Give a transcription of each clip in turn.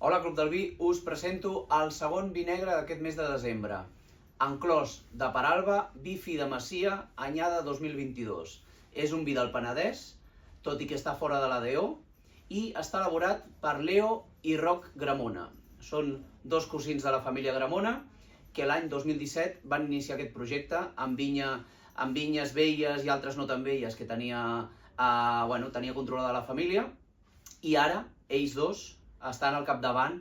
Hola, Club del Vi, us presento el segon vi negre d'aquest mes de desembre. Enclòs de Peralba, vi fi de Masia, anyada 2022. És un vi del Penedès, tot i que està fora de la DO, i està elaborat per Leo i Roc Gramona. Són dos cosins de la família Gramona que l'any 2017 van iniciar aquest projecte amb vinyes velles i altres no tan velles que tenia controlada la família, i ara ells dos estan al capdavant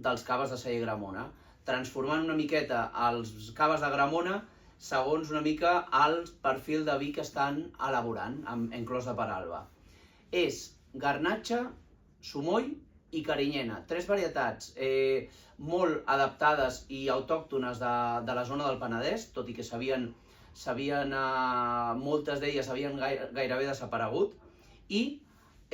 dels caves de celler Gramona, transformant una miqueta els caves de Gramona segons una mica el perfil de vi que estan elaborant amb Enclòs de Peralba. És garnatxa, sumoll i carinyena, tres varietats molt adaptades i autòctones de la zona del Penedès, tot i que moltes d'elles havien gairebé desaparegut, i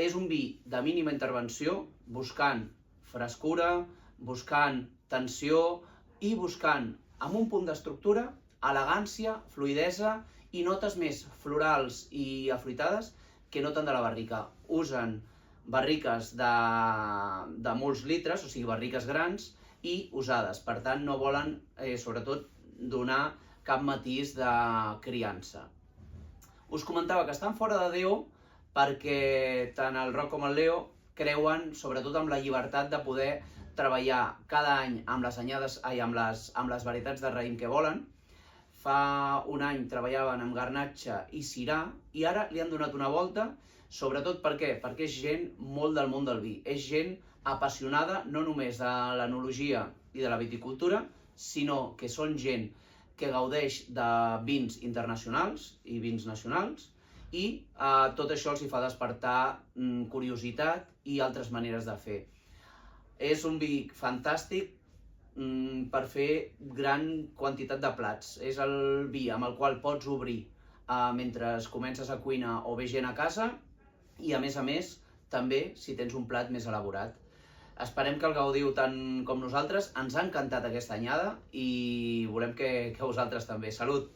és un vi de mínima intervenció, buscant frescura, buscant tensió i buscant, amb un punt d'estructura, elegància, fluïdesa i notes més florals i afruitades que no tant de la barrica. Usen barriques de molts litres, o sigui, barriques grans i usades. Per tant, no volen, sobretot, donar cap matís de criança. Us comentava que estan fora de DO perquè tant el Roc com el Leo creuen sobretot amb la llibertat de poder treballar cada any amb les varietats de raïm que volen. Fa un any treballaven amb garnatxa i sirà i ara li han donat una volta, sobretot per què? Perquè és gent molt del món del vi, és gent apassionada no només de l'enologia i de la viticultura, sinó que són gent que gaudeix de vins internacionals i vins nacionals, i tot això els fa despertar curiositat i altres maneres de fer. És un vi fantàstic per fer gran quantitat de plats. És el vi amb el qual pots obrir mentre comences a cuinar o ve gent a casa, i a més, també si tens un plat més elaborat. Esperem que el gaudiu tant com nosaltres. Ens ha encantat aquesta anyada i volem que vosaltres també. Salut!